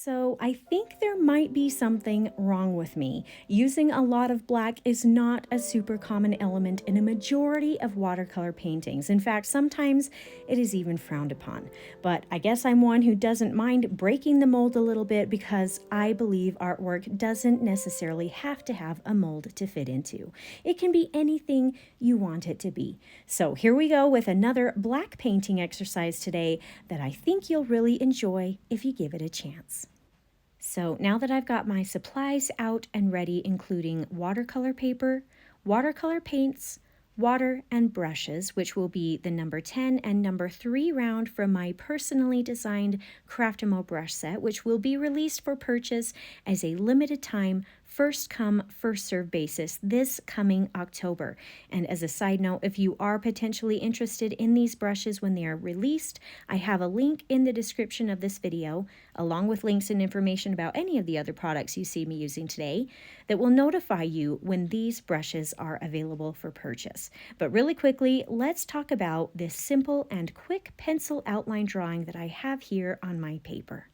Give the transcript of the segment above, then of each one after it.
So I think there might be something wrong with me. Using a lot of black is not a super common element in a majority of watercolor paintings. In fact, sometimes it is even frowned upon. But I guess I'm one who doesn't mind breaking the mold a little bit because I believe artwork doesn't necessarily have to have a mold to fit into. It can be anything you want it to be. So here we go with another black painting exercise today that I think you'll really enjoy if you give it a chance. So now that I've got my supplies out and ready, including watercolor paper, watercolor paints, water, and brushes, which will be the number 10 and number 3 round from my personally designed Craftimo brush set, which will be released for purchase as a limited time first come, first serve basis this coming October. And as a side note, if you are potentially interested in these brushes when they are released, I have a link in the description of this video, along with links and information about any of the other products you see me using today, that will notify you when these brushes are available for purchase. But really quickly, let's talk about this simple and quick pencil outline drawing that I have here on my paper.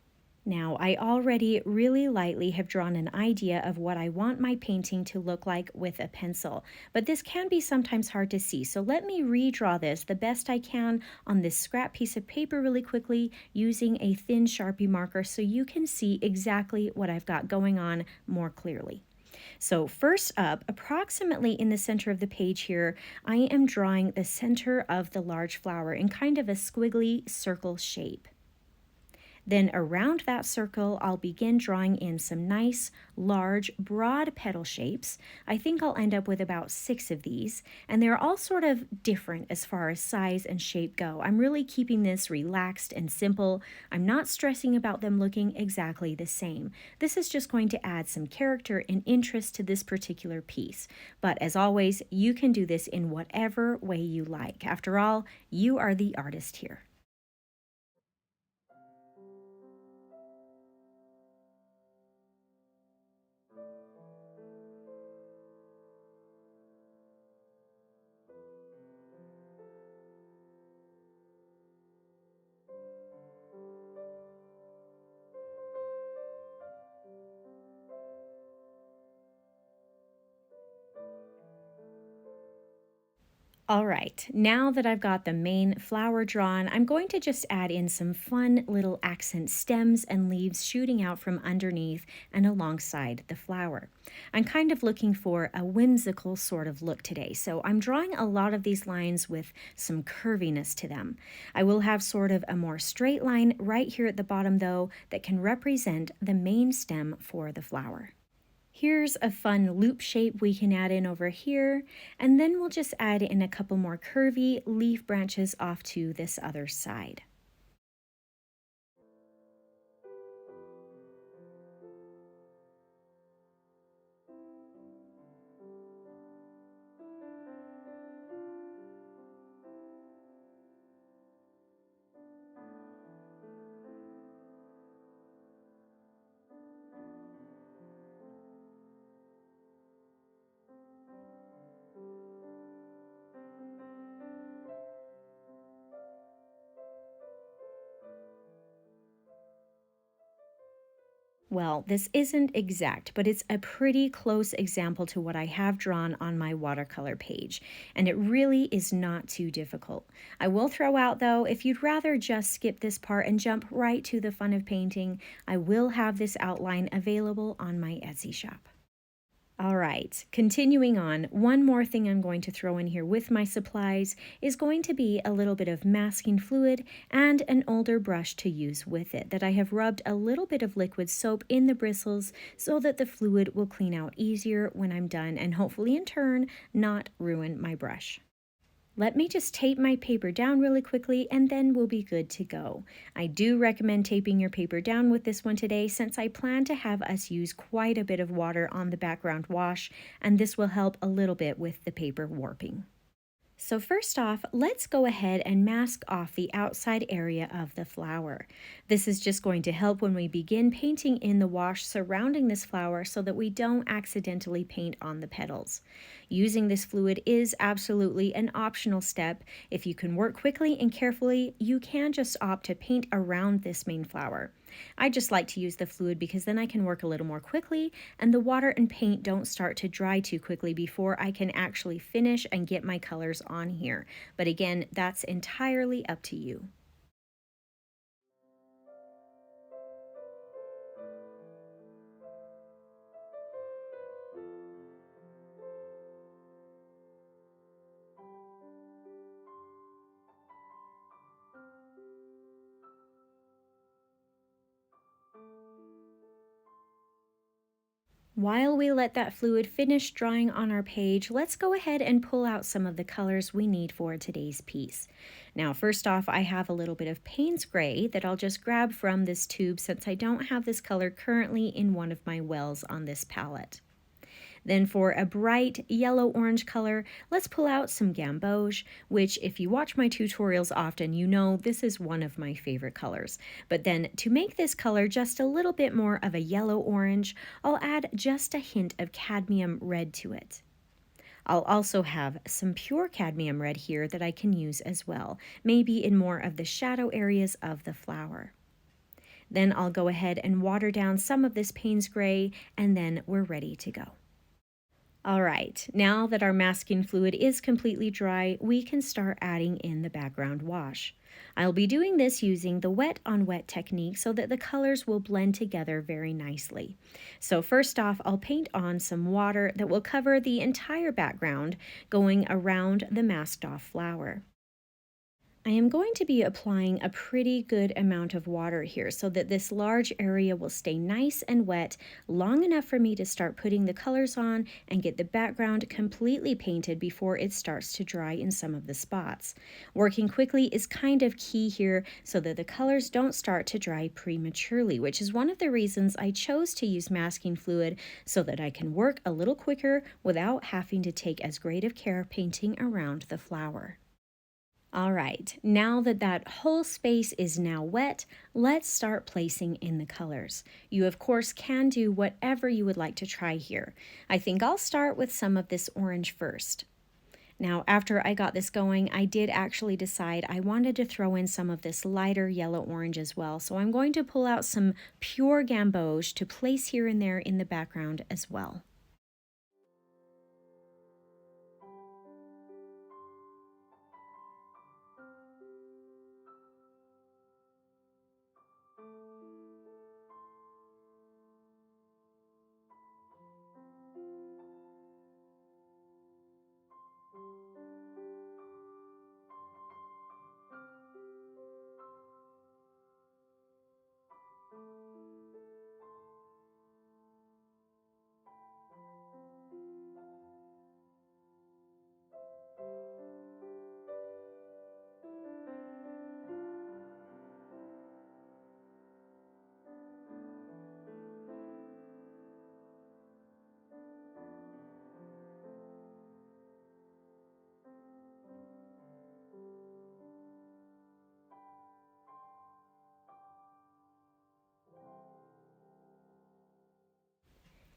Now, I already really lightly have drawn an idea of what I want my painting to look like with a pencil, but this can be sometimes hard to see, so let me redraw this the best I can on this scrap piece of paper really quickly using a thin Sharpie marker so you can see exactly what I've got going on more clearly. So first up, approximately in the center of the page here, I am drawing the center of the large flower in kind of a squiggly circle shape. Then around that circle, I'll begin drawing in some nice, large, broad petal shapes. I think I'll end up with about 6 of these, and they're all sort of different as far as size and shape go. I'm really keeping this relaxed and simple. I'm not stressing about them looking exactly the same. This is just going to add some character and interest to this particular piece. But as always, you can do this in whatever way you like. After all, you are the artist here. All right, now that I've got the main flower drawn, I'm going to just add in some fun little accent stems and leaves shooting out from underneath and alongside the flower. I'm kind of looking for a whimsical sort of look today, so I'm drawing a lot of these lines with some curviness to them. I will have sort of a more straight line right here at the bottom though that can represent the main stem for the flower. Here's a fun loop shape we can add in over here, and then we'll just add in a couple more curvy leaf branches off to this other side. Well, this isn't exact, but it's a pretty close example to what I have drawn on my watercolor page, and it really is not too difficult. I will throw out, though, if you'd rather just skip this part and jump right to the fun of painting, I will have this outline available on my Etsy shop. All right, continuing on, one more thing I'm going to throw in here with my supplies is going to be a little bit of masking fluid and an older brush to use with it that I have rubbed a little bit of liquid soap in the bristles so that the fluid will clean out easier when I'm done and hopefully in turn not ruin my brush. Let me just tape my paper down really quickly and then we'll be good to go. I do recommend taping your paper down with this one today since I plan to have us use quite a bit of water on the background wash, and this will help a little bit with the paper warping. So first off, let's go ahead and mask off the outside area of the flower. This is just going to help when we begin painting in the wash surrounding this flower so that we don't accidentally paint on the petals. Using this fluid is absolutely an optional step. If you can work quickly and carefully, you can just opt to paint around this main flower. I just like to use the fluid because then I can work a little more quickly and the water and paint don't start to dry too quickly before I can actually finish and get my colors on here. But again, that's entirely up to you. While we let that fluid finish drying on our page, let's go ahead and pull out some of the colors we need for today's piece. Now, first off, I have a little bit of Paynes gray that I'll just grab from this tube since I don't have this color currently in one of my wells on this palette. Then for a bright yellow-orange color, let's pull out some Gamboge, which if you watch my tutorials often, you know this is one of my favorite colors. But then to make this color just a little bit more of a yellow-orange, I'll add just a hint of cadmium red to it. I'll also have some pure cadmium red here that I can use as well, maybe in more of the shadow areas of the flower. Then I'll go ahead and water down some of this Paynes gray, and then we're ready to go. All right, now that our masking fluid is completely dry, we can start adding in the background wash. I'll be doing this using the wet on wet technique so that the colors will blend together very nicely. So first off, I'll paint on some water that will cover the entire background going around the masked off flower. I am going to be applying a pretty good amount of water here so that this large area will stay nice and wet long enough for me to start putting the colors on and get the background completely painted before it starts to dry in some of the spots. Working quickly is kind of key here so that the colors don't start to dry prematurely, which is one of the reasons I chose to use masking fluid so that I can work a little quicker without having to take as great of care painting around the flower. All right, now that that whole space is now wet, let's start placing in the colors. You, of course, can do whatever you would like to try here. I think I'll start with some of this orange first. Now, after I got this going, I did actually decide I wanted to throw in some of this lighter yellow-orange as well, so I'm going to pull out some pure Gamboge to place here and there in the background as well.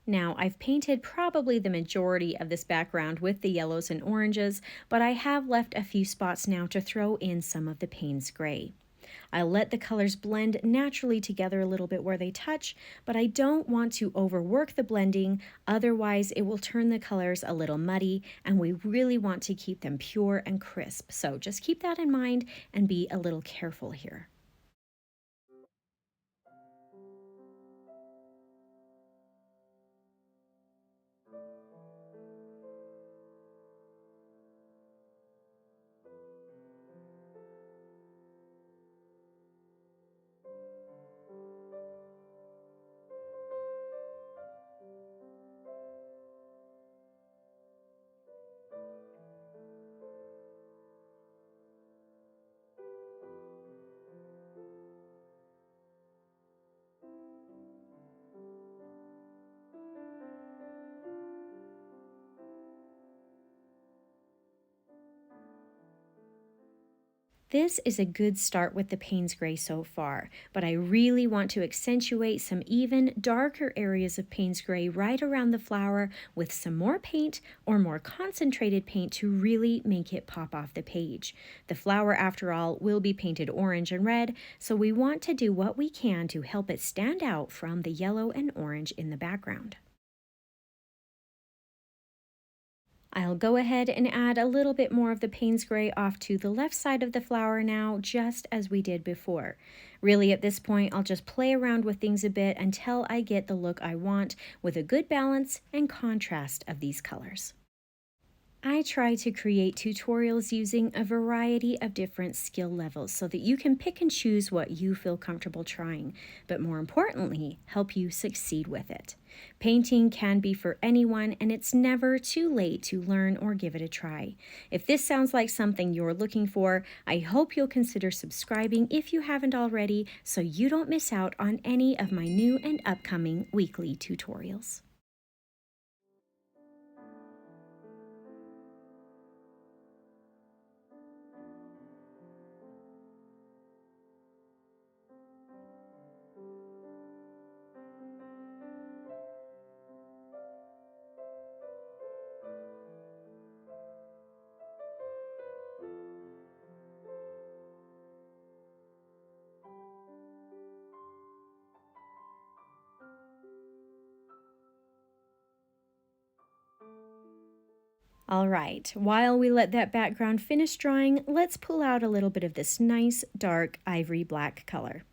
Now, I've painted probably the majority of this background with the yellows and oranges, but I have left a few spots now to throw in some of the Paynes gray. I'll let the colors blend naturally together a little bit where they touch, but I don't want to overwork the blending, otherwise it will turn the colors a little muddy, and we really want to keep them pure and crisp. So just keep that in mind and be a little careful here. This is a good start with the Paynes gray so far, but I really want to accentuate some even darker areas of Paynes gray right around the flower with some more paint or more concentrated paint to really make it pop off the page. The flower, after all, will be painted orange and red, so we want to do what we can to help it stand out from the yellow and orange in the background. I'll go ahead and add a little bit more of the Paynes gray off to the left side of the flower now, just as we did before. Really, at this point, I'll just play around with things a bit until I get the look I want with a good balance and contrast of these colors. I try to create tutorials using a variety of different skill levels so that you can pick and choose what you feel comfortable trying, but more importantly, help you succeed with it. Painting can be for anyone, and it's never too late to learn or give it a try. If this sounds like something you're looking for, I hope you'll consider subscribing if you haven't already so you don't miss out on any of my new and upcoming weekly tutorials. All right, while we let that background finish drying, let's pull out a little bit of this nice dark ivory black color.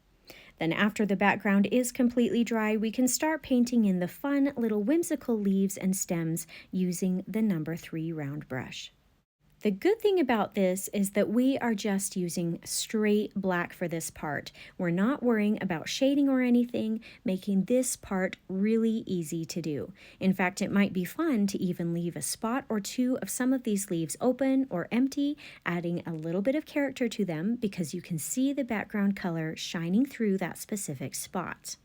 Then after the background is completely dry, we can start painting in the fun little whimsical leaves and stems using the number 3 round brush. The good thing about this is that we are just using straight black for this part. We're not worrying about shading or anything, making this part really easy to do. In fact, it might be fun to even leave a spot or two of some of these leaves open or empty, adding a little bit of character to them because you can see the background color shining through that specific spot.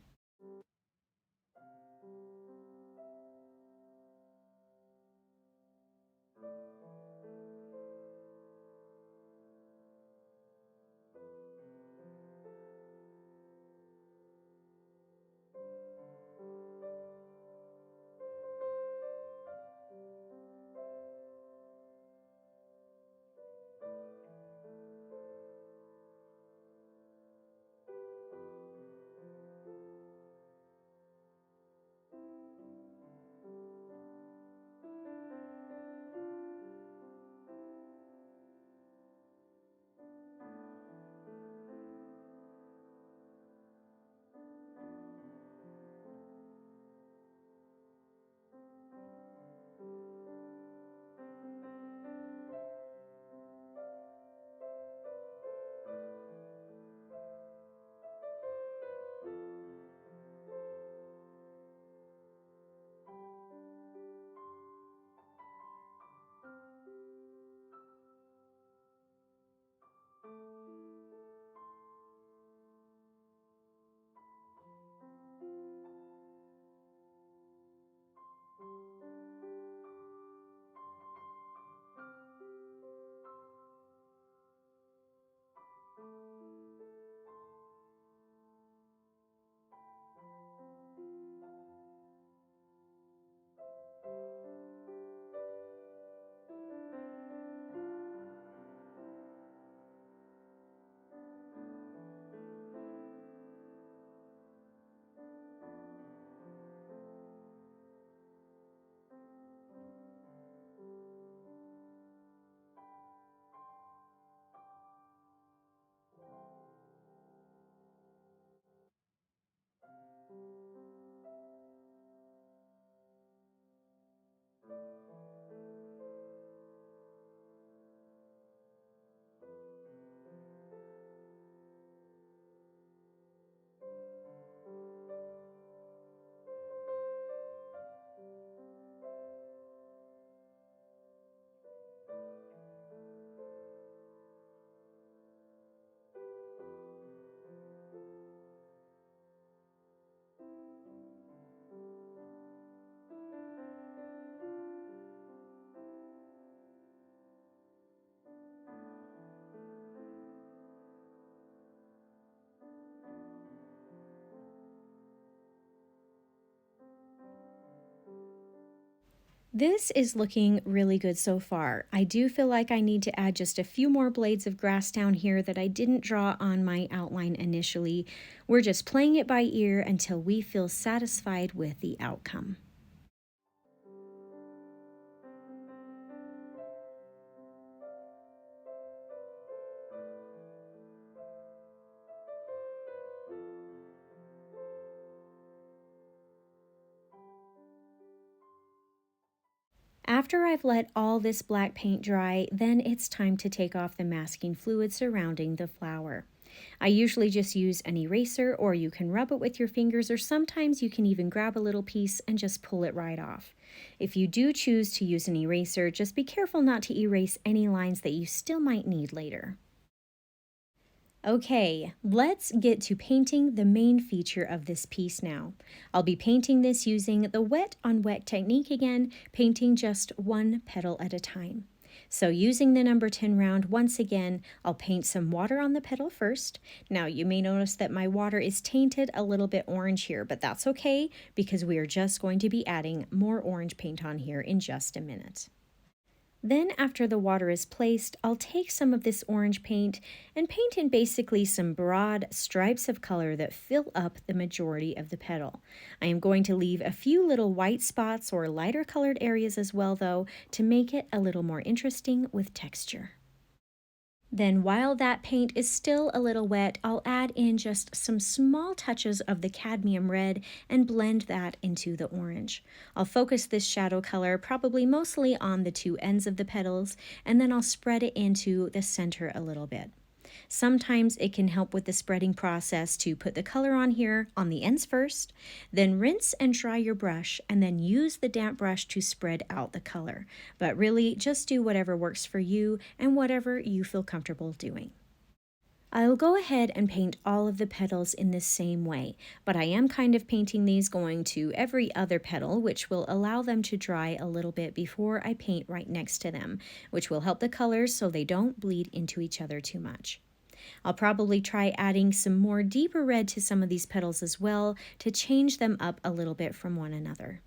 This is looking really good so far. I do feel like I need to add just a few more blades of grass down here that I didn't draw on my outline initially. We're just playing it by ear until we feel satisfied with the outcome. After I've let all this black paint dry, then it's time to take off the masking fluid surrounding the flower. I usually just use an eraser, or you can rub it with your fingers, or sometimes you can even grab a little piece and just pull it right off. If you do choose to use an eraser, just be careful not to erase any lines that you still might need later. Okay, let's get to painting the main feature of this piece now. I'll be painting this using the wet on wet technique again, painting just one petal at a time. So using the number 10 round, once again, I'll paint some water on the petal first. Now you may notice that my water is tainted a little bit orange here, but that's okay because we are just going to be adding more orange paint on here in just a minute. Then after the water is placed, I'll take some of this orange paint and paint in basically some broad stripes of color that fill up the majority of the petal. I am going to leave a few little white spots or lighter colored areas as well though to make it a little more interesting with texture. Then while that paint is still a little wet, I'll add in just some small touches of the cadmium red and blend that into the orange. I'll focus this shadow color probably mostly on the two ends of the petals, and then I'll spread it into the center a little bit. Sometimes it can help with the spreading process to put the color on here on the ends first, then rinse and dry your brush, and then use the damp brush to spread out the color. But really, just do whatever works for you and whatever you feel comfortable doing. I'll go ahead and paint all of the petals in the same way, but I am kind of painting these going to every other petal, which will allow them to dry a little bit before I paint right next to them, which will help the colors so they don't bleed into each other too much. I'll probably try adding some more deeper red to some of these petals as well to change them up a little bit from one another.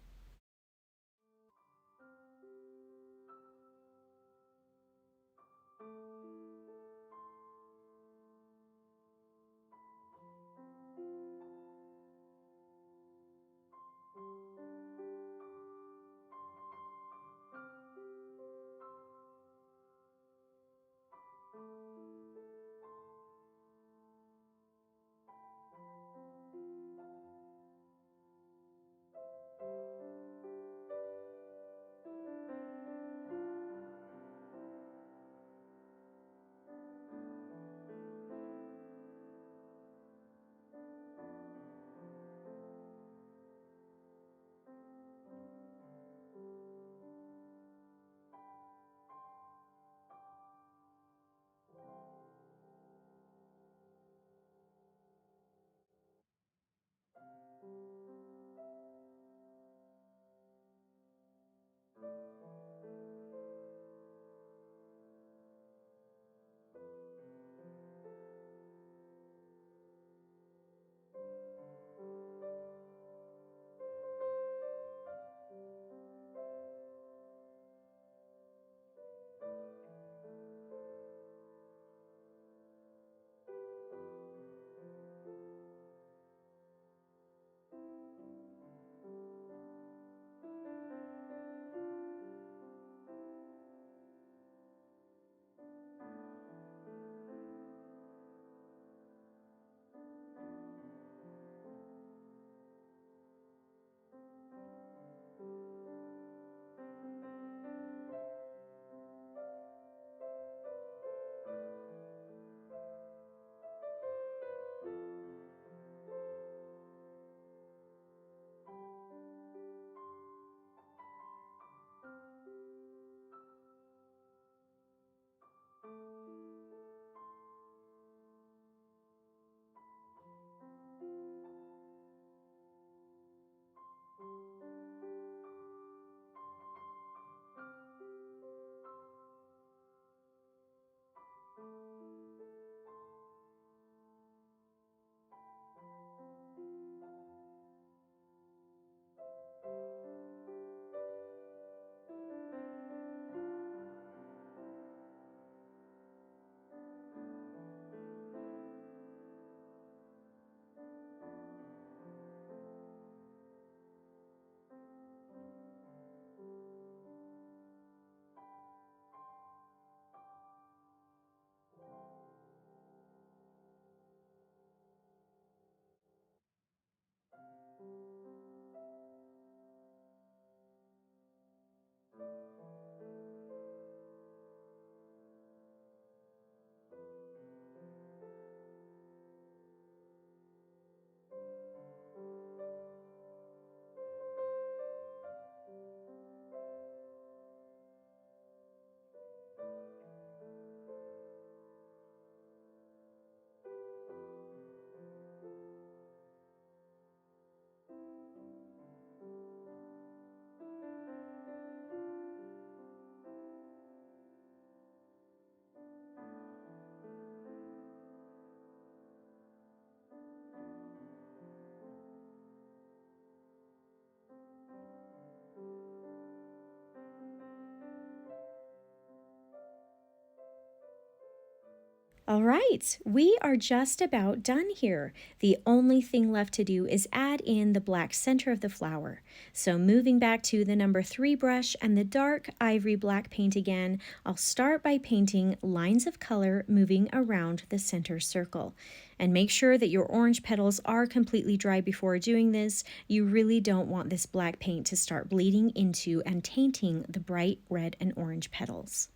right, we are just about done here. The only thing left to do is add in the black center of the flower. So moving back to the number 3 brush and the dark ivory black paint again, I'll start by painting lines of color moving around the center circle. And make sure that your orange petals are completely dry before doing this. You really don't want this black paint to start bleeding into and tainting the bright red and orange petals.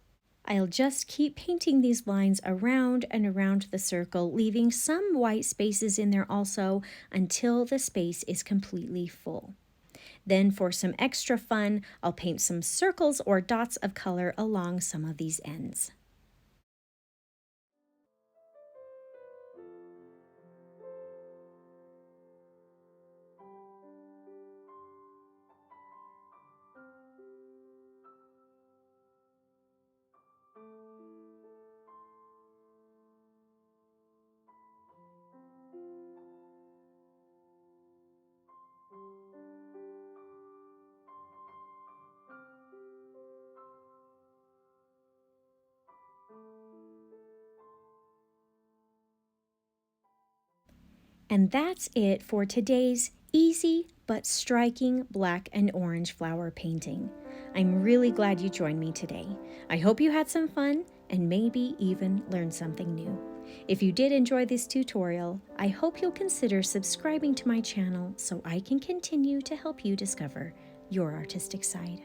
I'll just keep painting these lines around and around the circle, leaving some white spaces in there also until the space is completely full. Then for some extra fun, I'll paint some circles or dots of color along some of these ends. And that's it for today's easy but striking black and orange flower painting. I'm really glad you joined me today. I hope you had some fun and maybe even learned something new. If you did enjoy this tutorial, I hope you'll consider subscribing to my channel so I can continue to help you discover your artistic side.